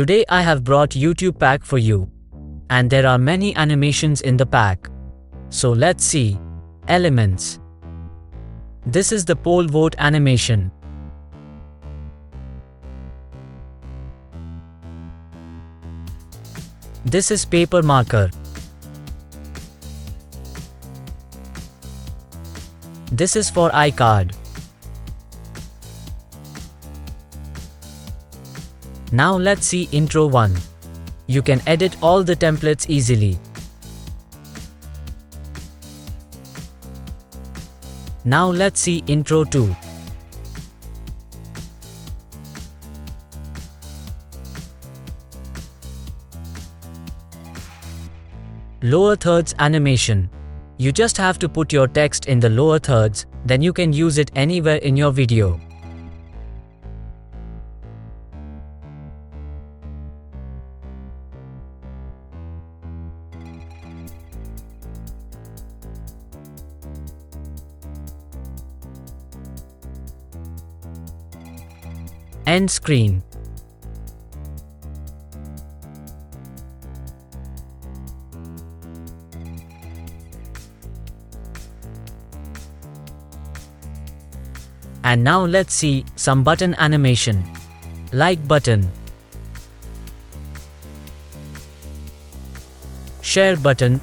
Today I have brought YouTube pack for you. And there are many animations in the pack. So let's see. Elements. This is the pole vault animation. This is paper marker. This is for iCard. Now let's see intro 1. You can edit all the templates easily. Now let's see intro 2. Lower thirds animation. You just have to put your text in the lower thirds, then you can use it anywhere in your video. End screen. And now let's see some button animation. Like button, share button,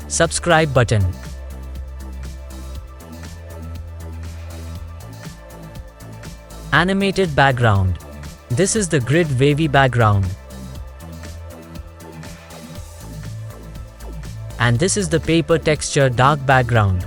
subscribe button, animated background. This is the grid wavy background. And this is the paper texture dark background.